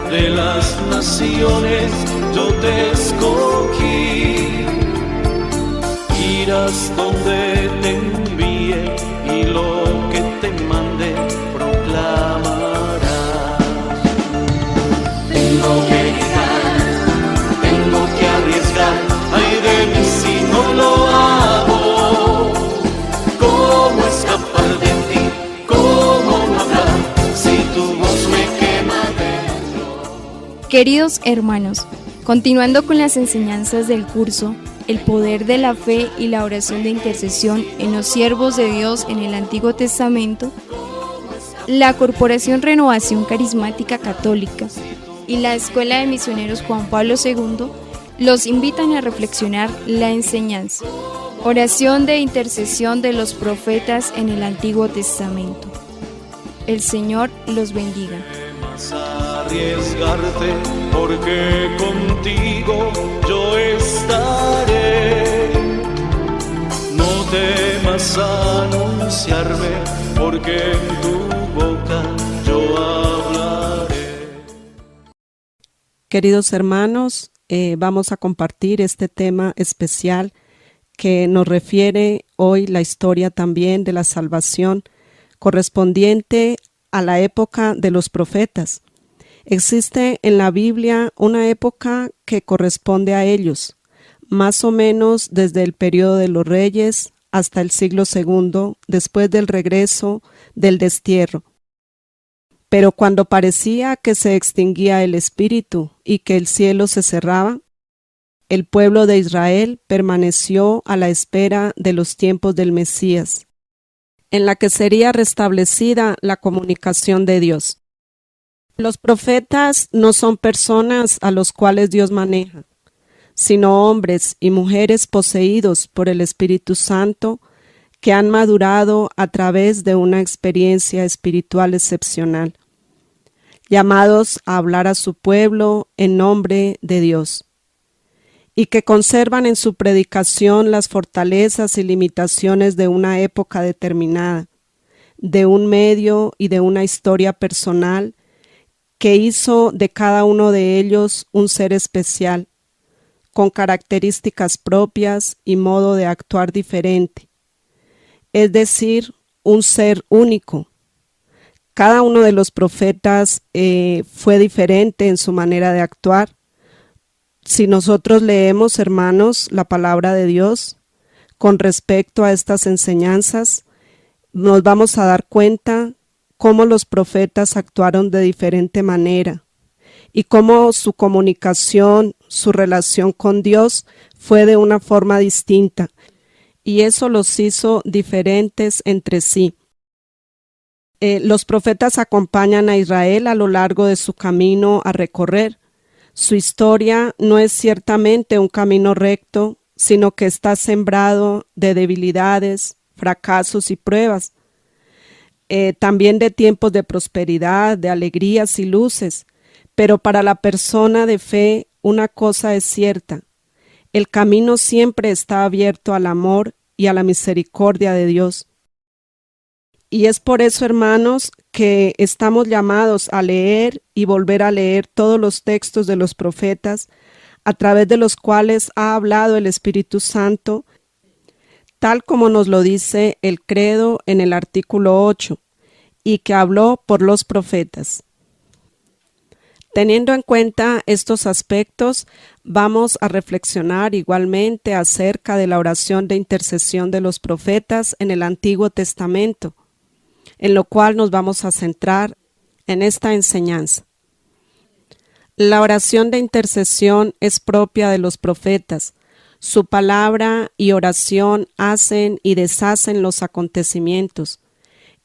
de las naciones yo te escogí. Irás donde te envíe y lo que te mande proclamarás. Tengo que llegar, tengo que arriesgar, ay de mí si no lo hago. ¿Cómo escapar de ti? ¿Cómo no hablar si tu voz me quema dentro? Queridos hermanos, continuando con las enseñanzas del curso El poder de la fe y la oración de intercesión en los siervos de Dios en el Antiguo Testamento, la Corporación Renovación Carismática Católica y la Escuela de Misioneros Juan Pablo II los invitan a reflexionar la enseñanza. Oración de intercesión de los profetas en el Antiguo Testamento. El Señor los bendiga. Arriesgarte porque contigo yo estaré. No temas anunciarme porque en tu boca yo hablaré. Queridos hermanos, vamos a compartir este tema especial que nos refiere hoy la historia también de la salvación correspondiente a la época de los profetas. Existe en la Biblia una época que corresponde a ellos, más o menos desde el periodo de los reyes hasta el siglo II, después del regreso del destierro. Pero cuando parecía que se extinguía el espíritu y que el cielo se cerraba, el pueblo de Israel permaneció a la espera de los tiempos del Mesías, en la que sería restablecida la comunicación de Dios. Los profetas no son personas a los cuales Dios maneja, sino hombres y mujeres poseídos por el Espíritu Santo que han madurado a través de una experiencia espiritual excepcional, llamados a hablar a su pueblo en nombre de Dios, y que conservan en su predicación las fortalezas y limitaciones de una época determinada, de un medio y de una historia personal que hizo de cada uno de ellos un ser especial, con características propias y modo de actuar diferente, es decir, un ser único. Cada uno de los profetas fue diferente en su manera de actuar. Si nosotros leemos, hermanos, la palabra de Dios con respecto a estas enseñanzas, nos vamos a dar cuenta cómo los profetas actuaron de diferente manera y cómo su comunicación, su relación con Dios fue de una forma distinta, y eso los hizo diferentes entre sí. Los profetas acompañan a Israel a lo largo de su camino a recorrer. Su historia no es ciertamente un camino recto, sino que está sembrado de debilidades, fracasos y pruebas. También de tiempos de prosperidad, de alegrías y luces, pero para la persona de fe una cosa es cierta: el camino siempre está abierto al amor y a la misericordia de Dios. Y es por eso, hermanos, que estamos llamados a leer y volver a leer todos los textos de los profetas, a través de los cuales ha hablado el Espíritu Santo, tal como nos lo dice el credo en el artículo 8, y que habló por los profetas. Teniendo en cuenta estos aspectos, vamos a reflexionar igualmente acerca de la oración de intercesión de los profetas en el Antiguo Testamento, en lo cual nos vamos a centrar en esta enseñanza. La oración de intercesión es propia de los profetas. Su palabra y oración hacen y deshacen los acontecimientos,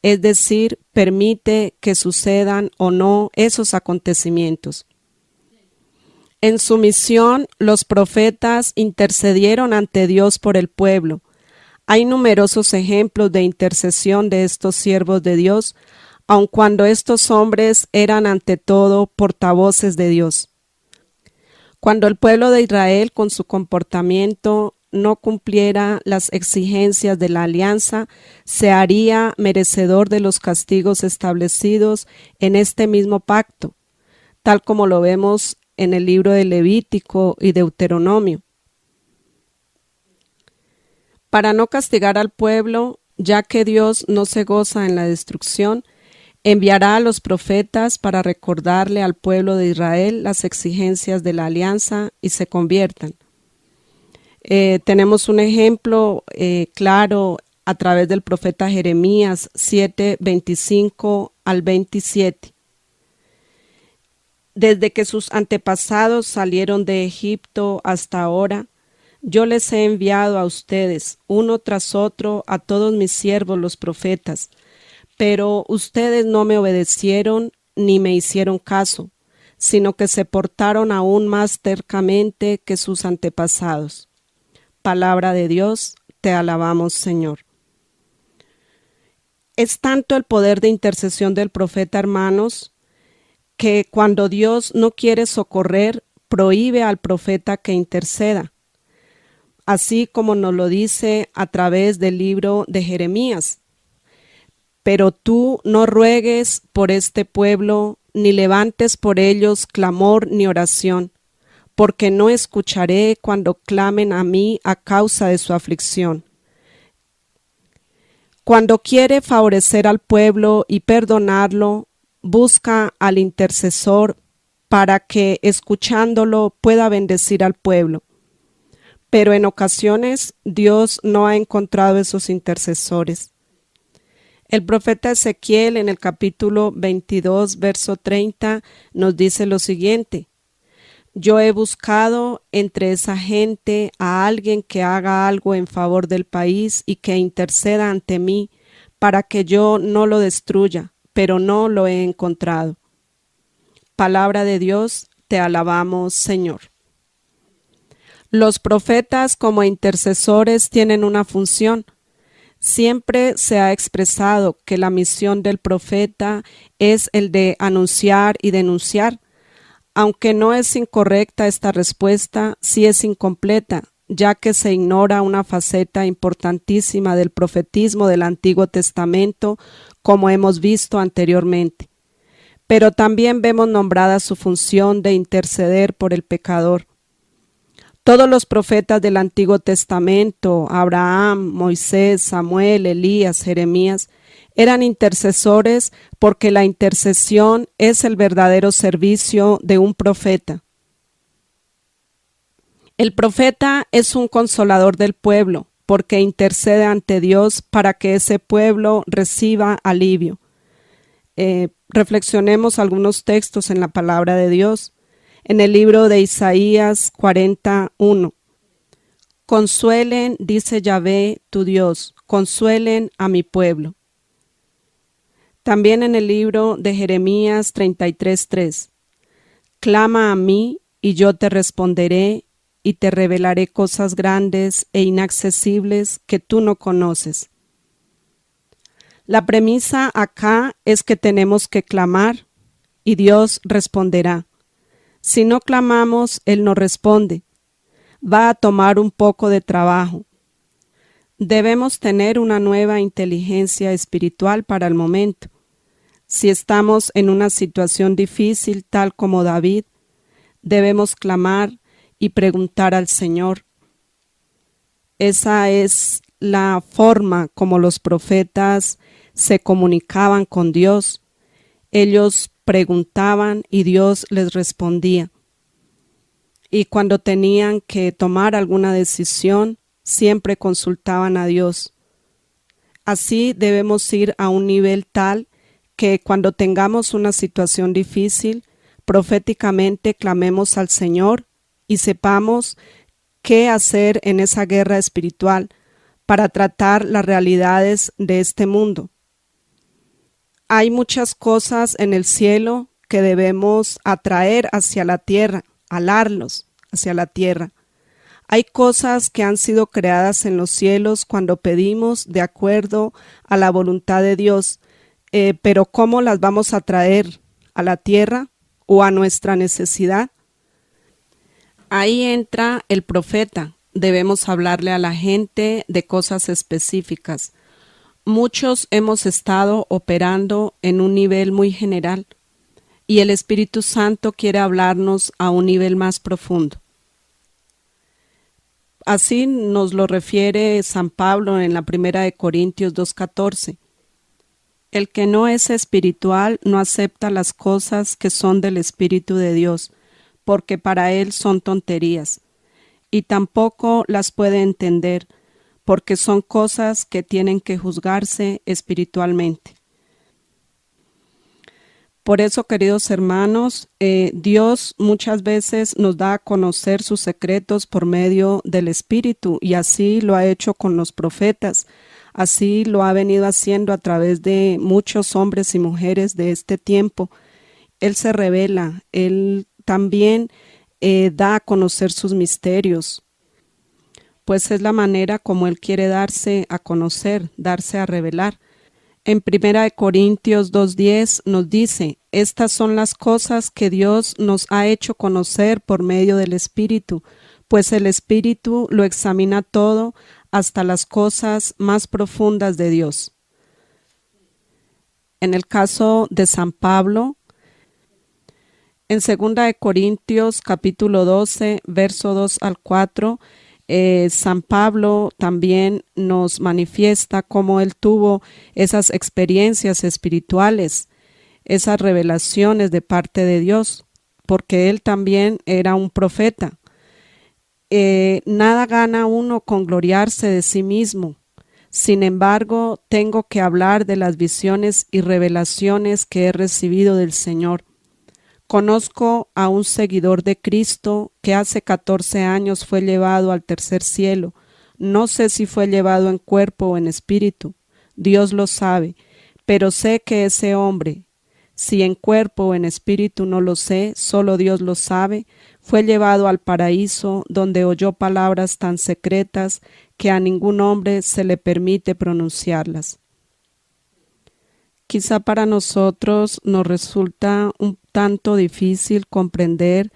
es decir, permite que sucedan o no esos acontecimientos. En su misión, los profetas intercedieron ante Dios por el pueblo. Hay numerosos ejemplos de intercesión de estos siervos de Dios, aun cuando estos hombres eran ante todo portavoces de Dios. Cuando el pueblo de Israel, con su comportamiento, no cumpliera las exigencias de la alianza, se haría merecedor de los castigos establecidos en este mismo pacto. tal como lo vemos en el libro de Levítico y Deuteronomio. Para no castigar al pueblo, ya que Dios no se goza en la destrucción, enviará a los profetas para recordarle al pueblo de Israel las exigencias de la alianza y se conviertan. Tenemos un ejemplo claro a través del profeta Jeremías 7:25 al 27. Desde que sus antepasados salieron de Egipto hasta ahora, yo les he enviado a ustedes, uno tras otro, a todos mis siervos los profetas, pero ustedes no me obedecieron ni me hicieron caso, sino que se portaron aún más tercamente que sus antepasados. Palabra de Dios, te alabamos, Señor. Es tanto el poder de intercesión del profeta, hermanos, que cuando Dios no quiere socorrer, prohíbe al profeta que interceda, así como nos lo dice a través del libro de Jeremías. Pero tú no ruegues por este pueblo, ni levantes por ellos clamor ni oración, porque no escucharé cuando clamen a mí a causa de su aflicción. Cuando quiere favorecer al pueblo y perdonarlo, busca al intercesor para que, escuchándolo, pueda bendecir al pueblo. Pero en ocasiones Dios no ha encontrado esos intercesores. El profeta Ezequiel en el capítulo 22, verso 30, nos dice lo siguiente: yo he buscado entre esa gente a alguien que haga algo en favor del país y que interceda ante mí para que yo no lo destruya, pero no lo he encontrado. Palabra de Dios, te alabamos, Señor. Los profetas como intercesores tienen una función. Siempre se ha expresado que la misión del profeta es el de anunciar y denunciar. Aunque no es incorrecta esta respuesta, sí es incompleta, ya que se ignora una faceta importantísima del profetismo del Antiguo Testamento, como hemos visto anteriormente. Pero también vemos nombrada su función de interceder por el pecador. Todos los profetas del Antiguo Testamento, Abraham, Moisés, Samuel, Elías, Jeremías, eran intercesores porque la intercesión es el verdadero servicio de un profeta. El profeta es un consolador del pueblo porque intercede ante Dios para que ese pueblo reciba alivio. Reflexionemos algunos textos en la palabra de Dios. En el libro de Isaías 41. Consuelen, dice Yahvé, tu Dios, consuelen a mi pueblo. También en el libro de Jeremías 33:3. Clama a mí y yo te responderé y te revelaré cosas grandes e inaccesibles que tú no conoces. La premisa acá es que tenemos que clamar y Dios responderá. Si no clamamos, Él no responde. Va a tomar un poco de trabajo. Debemos tener una nueva inteligencia espiritual para el momento. Si estamos en una situación difícil, tal como David, debemos clamar y preguntar al Señor. Esa es la forma como los profetas se comunicaban con Dios. Ellos preguntaban y Dios les respondía. Y cuando tenían que tomar alguna decisión, siempre consultaban a Dios. Así debemos ir a un nivel tal que cuando tengamos una situación difícil, proféticamente clamemos al Señor y sepamos qué hacer en esa guerra espiritual para tratar las realidades de este mundo. Hay muchas cosas en el cielo que debemos atraer hacia la tierra, alarlos hacia la tierra. Hay cosas que han sido creadas en los cielos cuando pedimos de acuerdo a la voluntad de Dios, pero ¿cómo las vamos a traer a la tierra o a nuestra necesidad? Ahí entra el profeta. Debemos hablarle a la gente de cosas específicas. Muchos hemos estado operando en un nivel muy general. y el Espíritu Santo quiere hablarnos a un nivel más profundo. Así nos lo refiere San Pablo en la primera de Corintios 2:14. El que no es espiritual no acepta las cosas que son del Espíritu de Dios, porque para él son tonterías, y tampoco las puede entender, porque son cosas que tienen que juzgarse espiritualmente. Por eso, queridos hermanos, Dios muchas veces nos da a conocer sus secretos por medio del Espíritu, y así lo ha hecho con los profetas, así lo ha venido haciendo a través de muchos hombres y mujeres de este tiempo. Él se revela, Él también da a conocer sus misterios, pues es la manera como Él quiere darse a conocer, darse a revelar. En 1 Corintios 2:10 nos dice: estas son las cosas que Dios nos ha hecho conocer por medio del Espíritu, pues el Espíritu lo examina todo, hasta las cosas más profundas de Dios. En el caso de San Pablo, en 2 Corintios capítulo 12, verso 2 al 4, San Pablo también nos manifiesta cómo él tuvo esas experiencias espirituales, esas revelaciones de parte de Dios, porque él también era un profeta. Nada gana uno con gloriarse de sí mismo. Sin embargo, tengo que hablar de las visiones y revelaciones que he recibido del Señor. Conozco a un seguidor de Cristo que hace 14 años fue llevado al tercer cielo. No sé si fue llevado en cuerpo o en espíritu. Dios lo sabe, pero sé que ese hombre, si en cuerpo o en espíritu no lo sé, solo Dios lo sabe, fue llevado al paraíso, donde oyó palabras tan secretas que a ningún hombre se le permite pronunciarlas. Quizá para nosotros nos resulta un tanto difícil comprender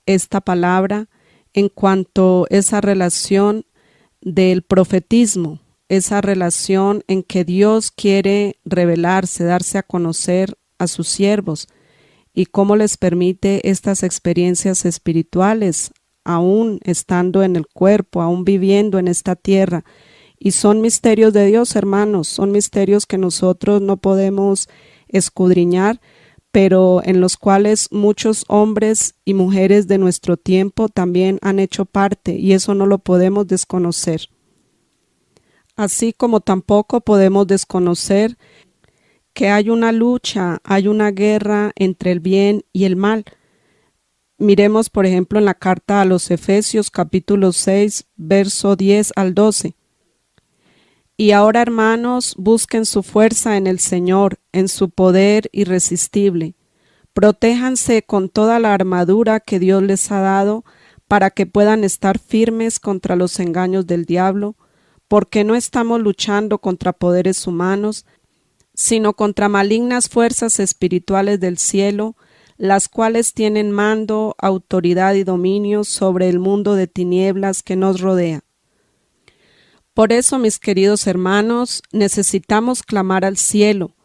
esta palabra en cuanto a esa relación del profetismo, esa relación en que Dios quiere revelarse, darse a conocer a sus siervos, y cómo les permite estas experiencias espirituales, aún estando en el cuerpo, aún viviendo en esta tierra. Y son misterios de Dios, hermanos, son misterios que nosotros no podemos escudriñar, pero en los cuales muchos hombres y mujeres de nuestro tiempo también han hecho parte, y eso no lo podemos desconocer. Así como tampoco podemos desconocer que hay una lucha, hay una guerra entre el bien y el mal. Miremos, por ejemplo, en la carta a los Efesios, capítulo 6, verso 10 al 12. Y ahora, hermanos, busquen su fuerza en el Señor, en su poder irresistible. Protéjanse con toda la armadura que Dios les ha dado, para que puedan estar firmes contra los engaños del diablo, porque no estamos luchando contra poderes humanos, sino contra malignas fuerzas espirituales del cielo, las cuales tienen mando, autoridad y dominio sobre el mundo de tinieblas que nos rodea. Por eso, mis queridos hermanos, necesitamos clamar al cielo,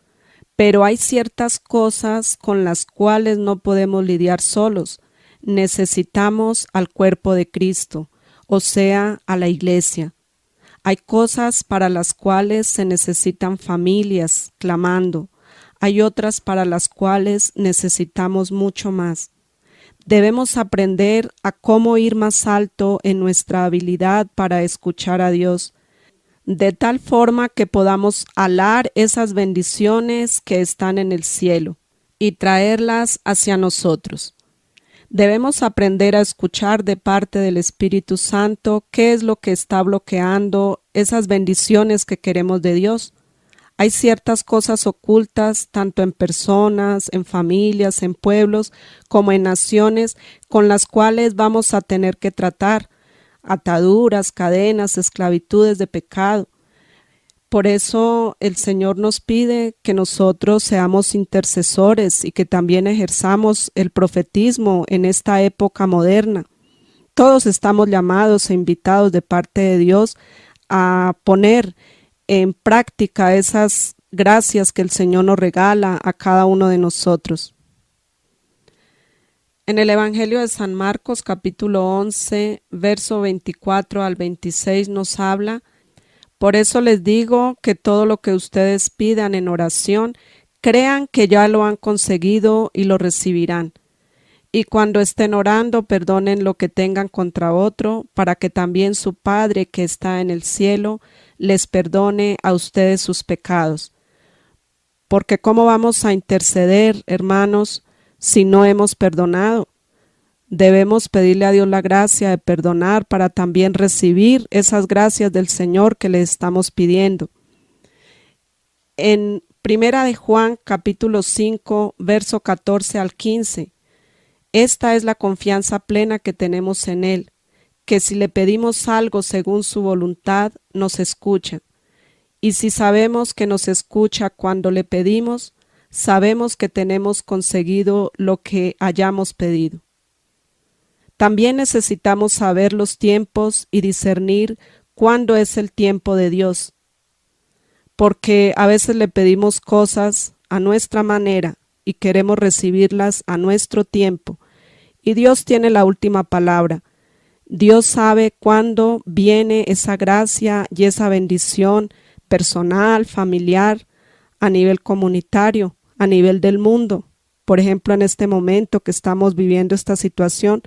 pero hay ciertas cosas con las cuales no podemos lidiar solos. Necesitamos al cuerpo de Cristo, o sea, a la iglesia. Hay cosas para las cuales se necesitan familias clamando. Hay otras para las cuales necesitamos mucho más. Debemos aprender a cómo ir más alto en nuestra habilidad para escuchar a Dios, de tal forma que podamos alar esas bendiciones que están en el cielo y traerlas hacia nosotros. Debemos aprender a escuchar de parte del Espíritu Santo qué es lo que está bloqueando esas bendiciones que queremos de Dios. Hay ciertas cosas ocultas, tanto en personas, en familias, en pueblos, como en naciones, con las cuales vamos a tener que tratar. Ataduras, cadenas, esclavitudes de pecado. Por eso el Señor nos pide que nosotros seamos intercesores y que también ejerzamos el profetismo en esta época moderna. Todos estamos llamados e invitados de parte de Dios a poner en práctica esas gracias que el Señor nos regala a cada uno de nosotros. En el Evangelio de San Marcos, capítulo 11, verso 24 al 26 nos habla: por eso les digo que todo lo que ustedes pidan en oración, crean que ya lo han conseguido y lo recibirán. Y cuando estén orando, perdonen lo que tengan contra otro, para que también su Padre que está en el cielo les perdone a ustedes sus pecados. Porque ¿cómo vamos a interceder, hermanos, si no hemos perdonado? Debemos pedirle a Dios la gracia de perdonar para también recibir esas gracias del Señor que le estamos pidiendo. En Primera de Juan, capítulo 5, verso 14 al 15, esta es la confianza plena que tenemos en Él, que si le pedimos algo según su voluntad, nos escucha. Y si sabemos que nos escucha cuando le pedimos, sabemos que tenemos conseguido lo que hayamos pedido. También necesitamos saber los tiempos y discernir cuándo es el tiempo de Dios, porque a veces le pedimos cosas a nuestra manera y queremos recibirlas a nuestro tiempo, y Dios tiene la última palabra. Dios sabe cuándo viene esa gracia y esa bendición personal, familiar, a nivel comunitario, a nivel del mundo. Por ejemplo, en este momento que estamos viviendo esta situación,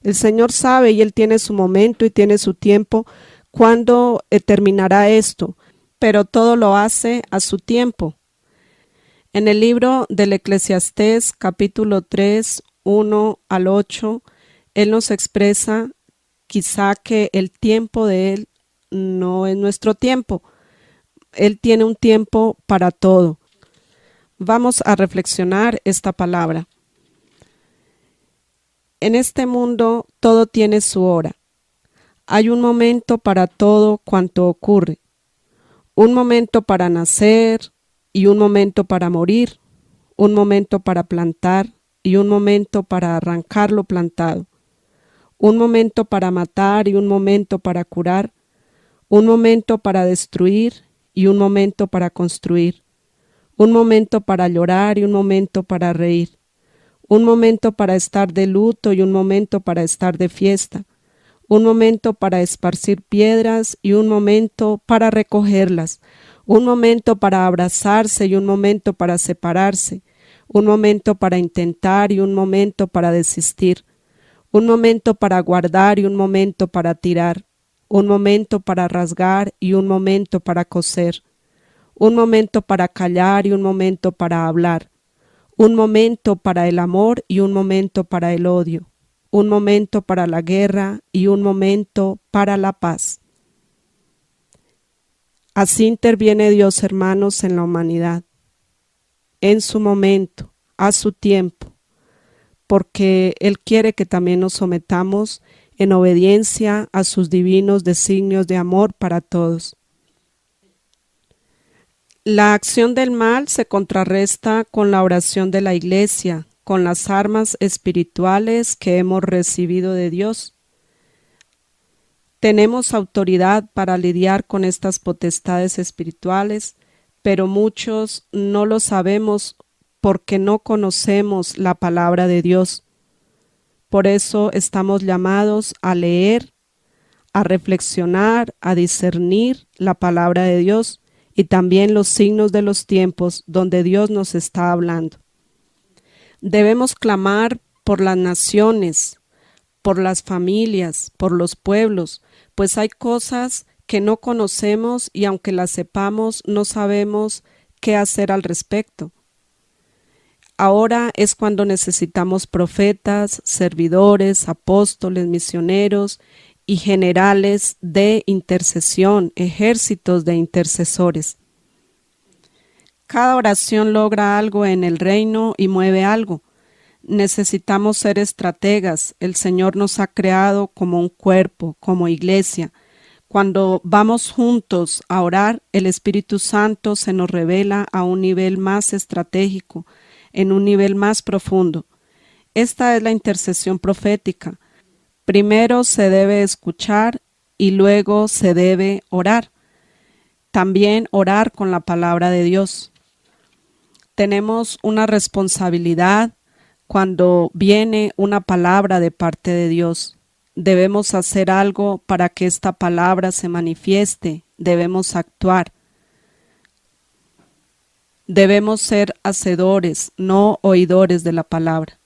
el Señor sabe y Él tiene su momento y tiene su tiempo cuando terminará esto, pero todo lo hace a su tiempo. En el libro del Eclesiastés, capítulo 3, 1 al 8, Él nos expresa quizá que el tiempo de Él no es nuestro tiempo. Él tiene un tiempo para todo. Vamos a reflexionar esta palabra. En este mundo todo tiene su hora. Hay un momento para todo cuanto ocurre. Un momento para nacer y un momento para morir. Un momento para plantar y un momento para arrancar lo plantado. Un momento para matar y un momento para curar. Un momento para destruir y un momento para construir. Un momento para llorar y un momento para reír. Un momento para estar de luto y un momento para estar de fiesta. Un momento para esparcir piedras y un momento para recogerlas. Un momento para abrazarse y un momento para separarse. Un momento para intentar y un momento para desistir. Un momento para guardar y un momento para tirar. Un momento para rasgar y un momento para coser. Un momento para callar y un momento para hablar. Un momento para el amor y un momento para el odio. Un momento para la guerra y un momento para la paz. Así interviene Dios, hermanos, en la humanidad, en su momento, a su tiempo, porque Él quiere que también nos sometamos en obediencia a sus divinos designios de amor para todos. La acción del mal se contrarresta con la oración de la Iglesia, con las armas espirituales que hemos recibido de Dios. Tenemos autoridad para lidiar con estas potestades espirituales, pero muchos no lo sabemos porque no conocemos la palabra de Dios. Por eso estamos llamados a leer, a reflexionar, a discernir la palabra de Dios y también los signos de los tiempos donde Dios nos está hablando. Debemos clamar por las naciones, por las familias, por los pueblos, pues hay cosas que no conocemos y aunque las sepamos, no sabemos qué hacer al respecto. Ahora es cuando necesitamos profetas, servidores, apóstoles, misioneros y generales de intercesión, ejércitos de intercesores. Cada oración logra algo en el reino y mueve algo. Necesitamos ser estrategas. El Señor nos ha creado como un cuerpo, como iglesia. Cuando vamos juntos a orar, el Espíritu Santo se nos revela a un nivel más estratégico, en un nivel más profundo. Esta es la intercesión profética. Primero se debe escuchar y luego se debe orar. También orar con la palabra de Dios. Tenemos una responsabilidad cuando viene una palabra de parte de Dios. Debemos hacer algo para que esta palabra se manifieste, debemos actuar. Debemos ser hacedores, no oidores de la palabra.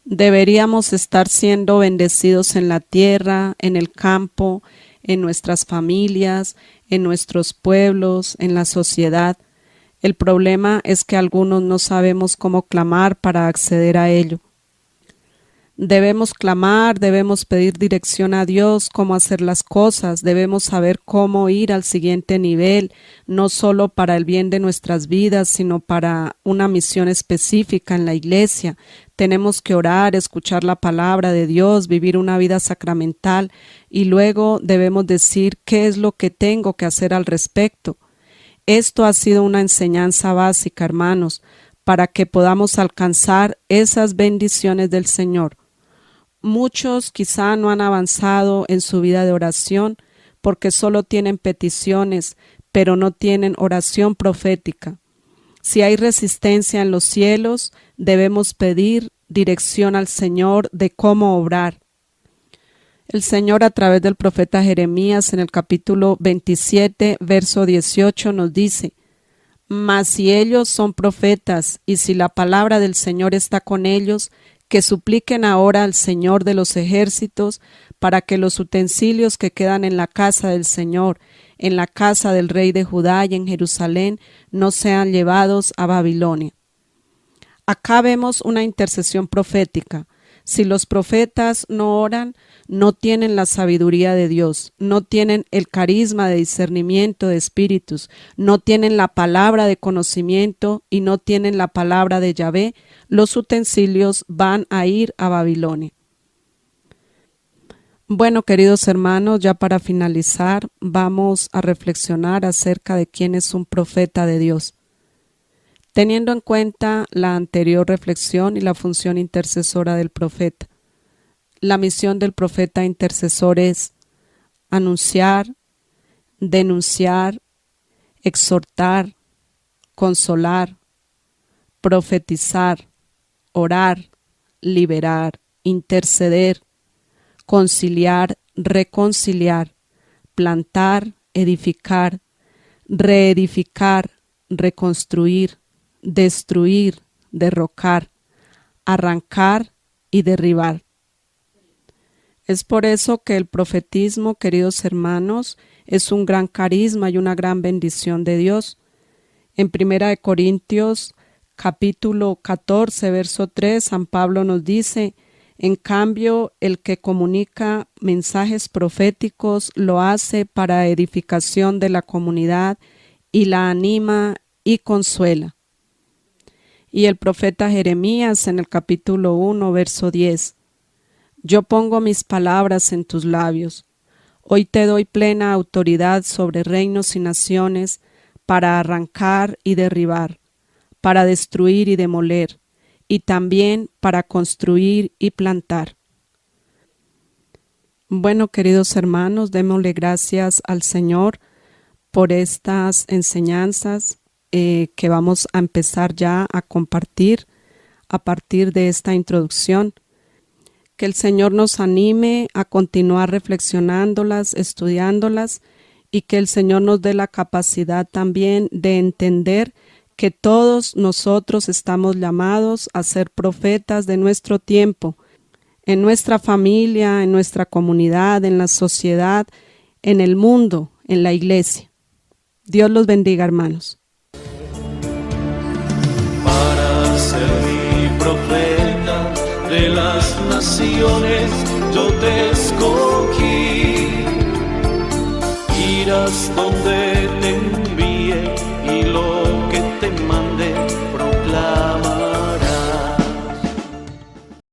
Deberíamos estar siendo bendecidos en la tierra, en el campo, en nuestras familias, en nuestros pueblos, en la sociedad. El problema es que algunos no sabemos cómo clamar para acceder a ello. Debemos clamar, debemos pedir dirección a Dios, cómo hacer las cosas, debemos saber cómo ir al siguiente nivel, no solo para el bien de nuestras vidas, sino para una misión específica en la iglesia. Tenemos que orar, escuchar la palabra de Dios, vivir una vida sacramental y luego debemos decir qué es lo que tengo que hacer al respecto. Esto ha sido una enseñanza básica, hermanos, para que podamos alcanzar esas bendiciones del Señor. Muchos quizá no han avanzado en su vida de oración porque solo tienen peticiones, pero no tienen oración profética. Si hay resistencia en los cielos, debemos pedir dirección al Señor de cómo obrar. El Señor a través del profeta Jeremías en el capítulo 27, verso 18 nos dice: Mas si ellos son profetas y si la palabra del Señor está con ellos, que supliquen ahora al Señor de los ejércitos para que los utensilios que quedan en la casa del Señor, en la casa del rey de Judá y en Jerusalén, no sean llevados a Babilonia. Acá vemos una intercesión profética. Si los profetas no oran, no tienen la sabiduría de Dios, no tienen el carisma de discernimiento de espíritus, no tienen la palabra de conocimiento y no tienen la palabra de Yahvé, los utensilios van a ir a Babilonia. Bueno, queridos hermanos, ya para finalizar, vamos a reflexionar acerca de quién es un profeta de Dios. Teniendo en cuenta la anterior reflexión y la función intercesora del profeta, la misión del profeta intercesor es anunciar, denunciar, exhortar, consolar, profetizar, orar, liberar, interceder, conciliar, reconciliar, plantar, edificar, reedificar, reconstruir, destruir, derrocar, arrancar y derribar. Es por eso que el profetismo, queridos hermanos, es un gran carisma y una gran bendición de Dios. En 1 Corintios capítulo 14, verso 3, San Pablo nos dice: en cambio, el que comunica mensajes proféticos lo hace para edificación de la comunidad y la anima y consuela. Y el profeta Jeremías en el capítulo 1, verso 10: yo pongo mis palabras en tus labios. Hoy te doy plena autoridad sobre reinos y naciones para arrancar y derribar, para destruir y demoler, y también para construir y plantar. Bueno, queridos hermanos, démosle gracias al Señor por estas enseñanzas que vamos a empezar ya a compartir a partir de esta introducción. Que el Señor nos anime a continuar reflexionándolas, estudiándolas, y que el Señor nos dé la capacidad también de entender que todos nosotros estamos llamados a ser profetas de nuestro tiempo, en nuestra familia, en nuestra comunidad, en la sociedad, en el mundo, en la iglesia. Dios los bendiga, hermanos. Para ser mi profeta de las naciones yo te escogí. Irás donde te envíe y lo que te mande proclama.